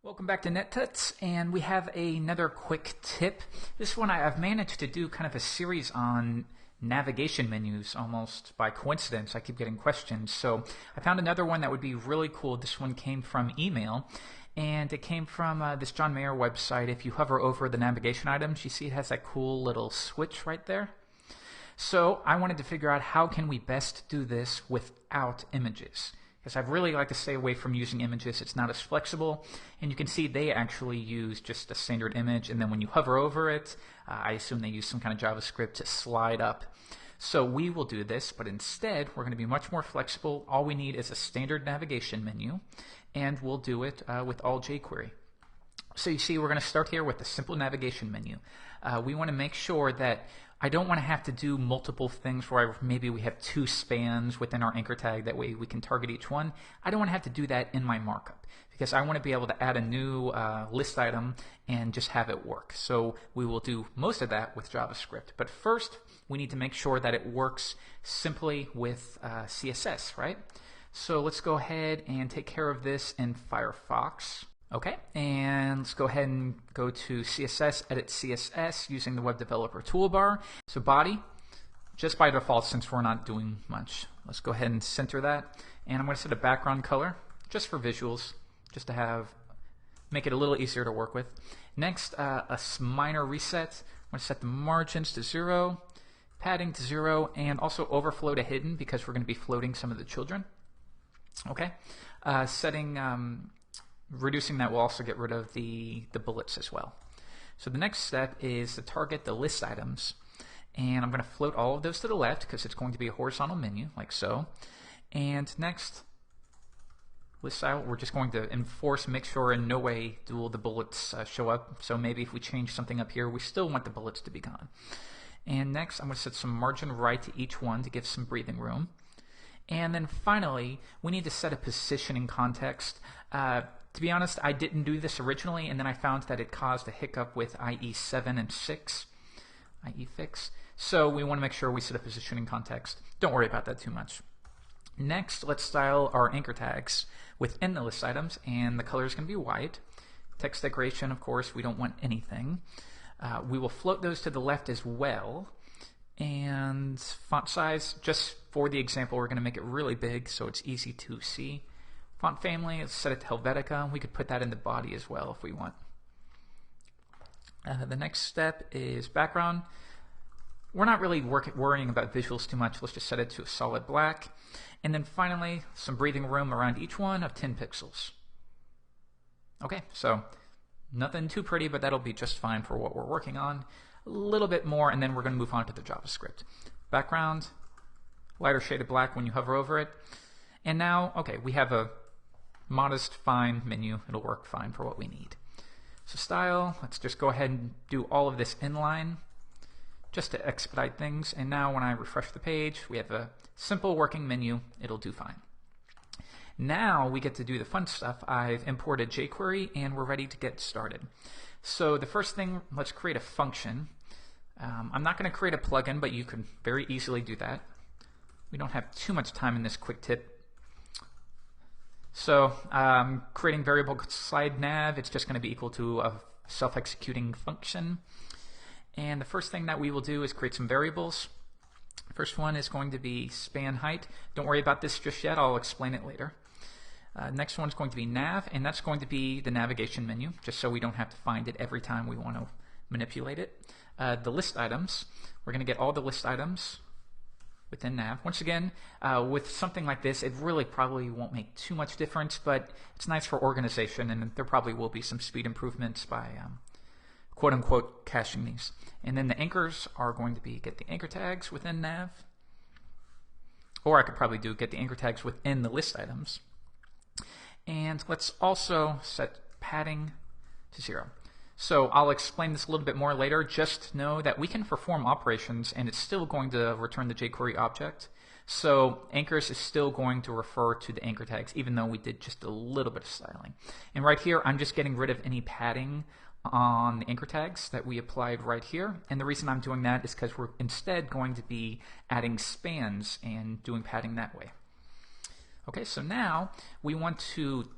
Welcome back to NetTuts, and we have another quick tip. This one I've managed to do kind of a series on navigation menus almost by coincidence. I keep getting questions. So I found another one that would be really cool. This one came from email, and it came from this John Mayer website. If you hover over the navigation items, you see it has that cool little switch right there. So I wanted to figure out how can we best do this without images. Because I'd really like to stay away from using images. It's not as flexible. And you can see they actually use just a standard image, and then when you hover over it, I assume they use some kind of JavaScript to slide up. So we will do this, but instead we're going to be much more flexible. All we need is a standard navigation menu, and we'll do it with all jQuery. So you see we're going to start here with the simple navigation menu. We want to make sure that I don't want to have to do multiple things where maybe we have two spans within our anchor tag. That way we can target each one. I don't want to have to do that in my markup because I want to be able to add a new list item and just have it work. So we will do most of that with JavaScript. But first, we need to make sure that it works simply with CSS, right? So let's go ahead and take care of this in Firefox. Okay, and let's go ahead and go to CSS, edit CSS using the Web Developer toolbar. So body, just by default since we're not doing much. Let's go ahead and center that. And I'm going to set a background color just for visuals, just to make it a little easier to work with. Next, a minor reset. I'm going to set the margins to 0, padding to 0, and also overflow to hidden because we're going to be floating some of the children. Okay, reducing that will also get rid of the bullets as well. So the next step is to target the list items. And I'm going to float all of those to the left because it's going to be a horizontal menu, like so. And next, list style, we're just going to enforce, make sure in no way do the bullets show up. So maybe if we change something up here, we still want the bullets to be gone. And next, I'm going to set some margin right to each one to give some breathing room. And then finally, we need to set a positioning context. To be honest, I didn't do this originally, and then I found that it caused a hiccup with IE 7 and 6, IE fix. So we want to make sure we set a positioning context. Don't worry about that too much. Next, let's style our anchor tags within the list items, and the color is going to be white. Text decoration, of course, we don't want anything. We will float those to the left as well. And font size, just for the example, we're going to make it really big so it's easy to see. Font family, let's set it to Helvetica. We could put that in the body as well if we want. The next step is background. We're not really worrying about visuals too much. Let's just set it to a solid black. And then finally, some breathing room around each one of 10 pixels. Okay, so nothing too pretty, but that'll be just fine for what we're working on. A little bit more, and then we're going to move on to the JavaScript. Background, lighter shade of black when you hover over it. And now, okay, we have a modest, fine menu. It'll work fine for what we need. So style, let's just go ahead and do all of this inline just to expedite things. And now when I refresh the page, we have a simple working menu. It'll do fine. Now we get to do the fun stuff. I've imported jQuery and we're ready to get started. So the first thing, let's create a function. I'm not going to create a plugin, but you can very easily do that. We don't have too much time in this quick tip. So creating variable slide nav, it's just going to be equal to a self-executing function. And the first thing that we will do is create some variables. First one is going to be span height. Don't worry about this just yet. I'll explain it later. Next one is going to be nav, and that's going to be the navigation menu, just so we don't have to find it every time we want to manipulate it. The list items, we're going to get all the list items within nav. Once again, with something like this, it really probably won't make too much difference, but it's nice for organization, and there probably will be some speed improvements by quote-unquote caching these. And then the anchors are going to be get the anchor tags within nav, or I could probably do get the anchor tags within the list items. And let's also set padding to 0. So I'll explain this a little bit more later. Just know that we can perform operations and it's still going to return the jQuery object. So anchors is still going to refer to the anchor tags even though we did just a little bit of styling. And right here I'm just getting rid of any padding on the anchor tags that we applied right here. And the reason I'm doing that is because we're instead going to be adding spans and doing padding that way. Okay, so now we want to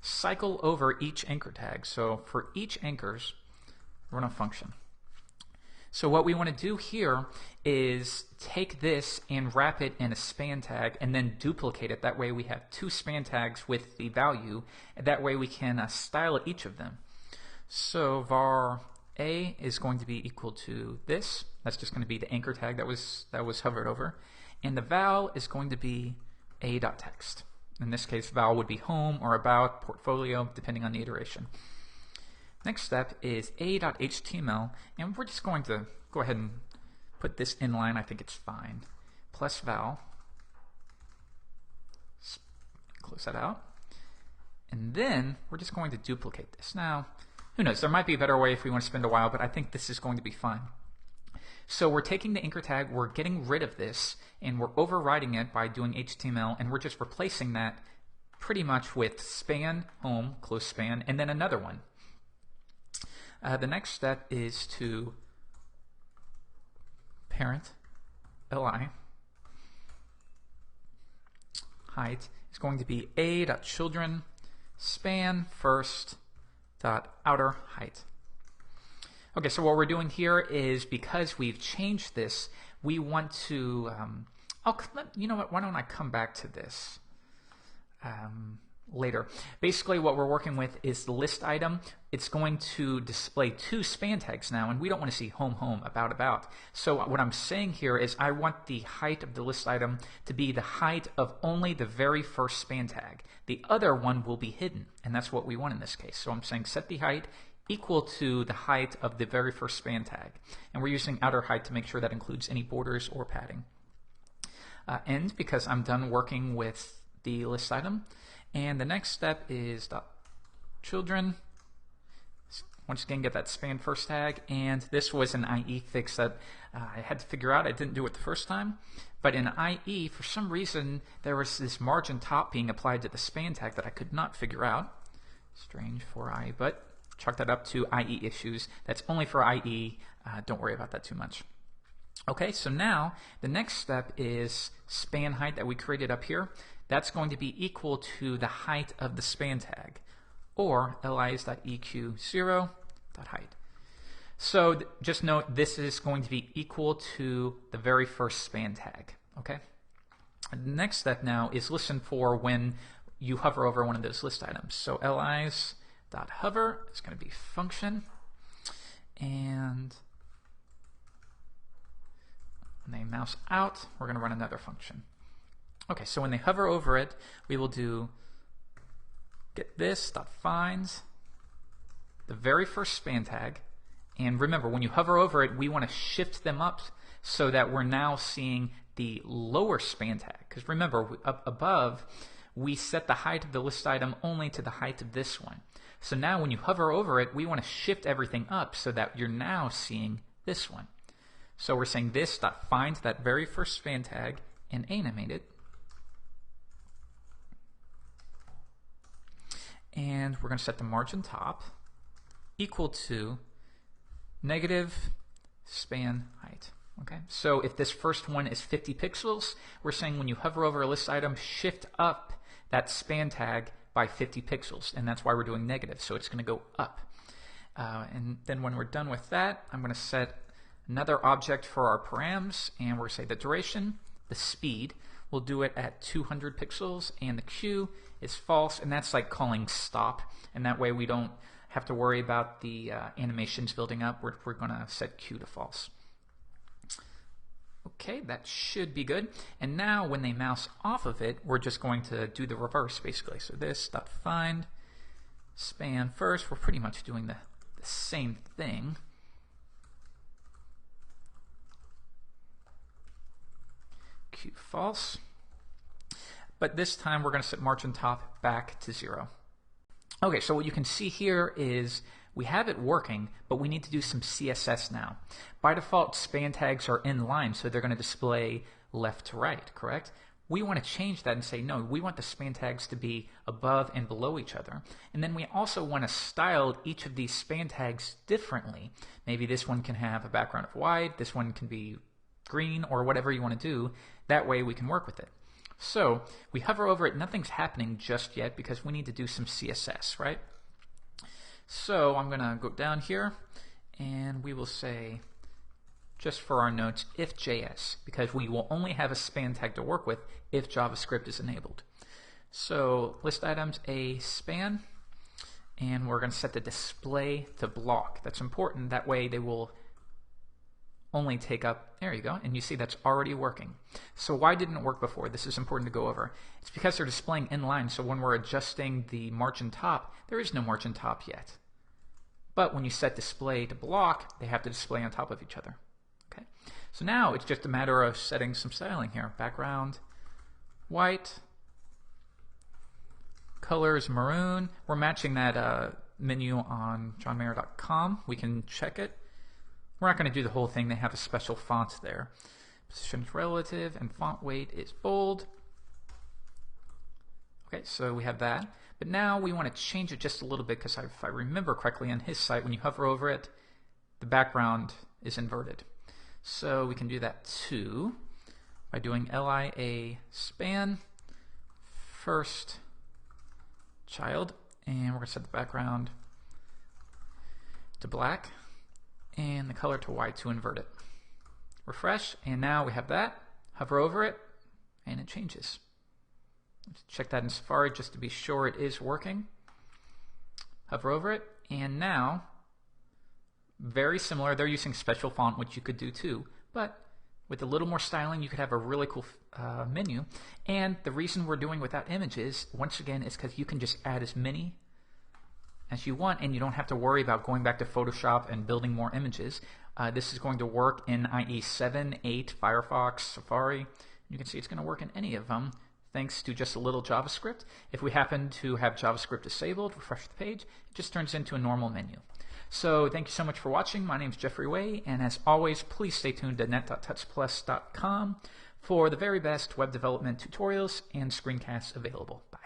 cycle over each anchor tag. So for each anchors, run a function. So what we want to do here is take this and wrap it in a span tag and then duplicate it. That way we have two span tags with the value, and that way we can style each of them. So var a is going to be equal to this. That's just going to be the anchor tag that was hovered over. And the val is going to be a.text. In this case, val would be home or about, portfolio, depending on the iteration. Next step is a.html, and we're just going to go ahead and put this inline. I think it's fine. Plus val. Close that out. And then we're just going to duplicate this. Now, who knows? There might be a better way if we want to spend a while, but I think this is going to be fine. So we're taking the anchor tag, we're getting rid of this, and we're overriding it by doing HTML, and we're just replacing that pretty much with span, home, close span, and then another one. The next step is to parent li height is going to be a.children span first dot outer height. Okay, so what we're doing here is, because we've changed this, we want to you know what, why don't I come back to this later. Basically what we're working with is the list item. It's going to display two span tags now, and we don't want to see home, home, about, about. So what I'm saying here is I want the height of the list item to be the height of only the very first span tag. The other one will be hidden, and that's what we want in this case. So I'm saying set the height equal to the height of the very first span tag. And we're using outer height to make sure that includes any borders or padding. End, because I'm done working with the list item. And the next step is .children. Once again, get that span first tag. And this was an IE fix that I had to figure out. I didn't do it the first time. But in IE, for some reason, there was this margin top being applied to the span tag that I could not figure out. Strange for IE, but chalk that up to IE issues. That's only for IE. Don't worry about that too much. Okay, so now the next step is span height that we created up here. That's going to be equal to the height of the span tag, or lis.eq0.height. So just note this is going to be equal to the very first span tag. Okay. The next step now is listen for when you hover over one of those list items. So lis.hover is going to be function, and when they mouse out, we're going to run another function. Okay, so when they hover over it, we will do get this.find the very first span tag. And remember, when you hover over it, we want to shift them up so that we're now seeing the lower span tag. Because remember, up above, we set the height of the list item only to the height of this one. So now when you hover over it, we want to shift everything up so that you're now seeing this one. So we're saying this.find that very first span tag and animate it. And we're going to set the margin top equal to negative span height. Okay, so if this first one is 50 pixels, we're saying when you hover over a list item, shift up that span tag by 50 pixels, and that's why we're doing negative, so it's going to go up. And then when we're done with that, I'm going to set another object for our params, and we're going to say the duration, the speed. We'll do it at 200 pixels, and the Q is false, and that's like calling stop, and that way we don't have to worry about the animations building up. We're going to set Q to false. Okay, that should be good. And now when they mouse off of it, we're just going to do the reverse, basically. So this.find span first. We're pretty much doing the same thing. Q false. But this time we're going to set margin top back to 0. Okay, so what you can see here is we have it working, but we need to do some CSS now. By default, span tags are in line, so they're going to display left to right, correct? We want to change that and say, no, we want the span tags to be above and below each other. And then we also want to style each of these span tags differently. Maybe this one can have a background of white, this one can be green, or whatever you want to do. That way we can work with it. So we hover over it, nothing's happening just yet because we need to do some CSS, right? So I'm going to go down here and we will say, just for our notes, if JS, because we will only have a span tag to work with if JavaScript is enabled. So list items a span, and we're going to set the display to block. That's important. That way they will only take up, there you go, and you see that's already working. So why didn't it work before? This is important to go over. It's because they're displaying inline, so when we're adjusting the margin top, there is no margin top yet. But when you set display to block, they have to display on top of each other. Okay. So now it's just a matter of setting some styling here. Background, white, colors, maroon. We're matching that menu on johnmayer.com. We can check it. We're not going to do the whole thing. They have a special font there. Position is relative and font weight is bold. Okay, so we have that. But now we want to change it just a little bit because if I remember correctly on his site, when you hover over it, the background is inverted. So we can do that too by doing lia span first child, and we're going to set the background to black and the color to white to invert it. Refresh, and now we have that. Hover over it, and it changes. Let's check that in Safari just to be sure it is working. Hover over it, and now, very similar. They're using special font, which you could do too, but with a little more styling, you could have a really cool menu. And the reason we're doing without images, once again, is because you can just add as many as you want, and you don't have to worry about going back to Photoshop and building more images. This is going to work in IE 7, 8, Firefox, Safari. You can see it's going to work in any of them thanks to just a little JavaScript. If we happen to have JavaScript disabled, refresh the page, it just turns into a normal menu. So thank you so much for watching. My name is Jeffrey Way, and as always, please stay tuned to net.touchplus.com for the very best web development tutorials and screencasts available. Bye.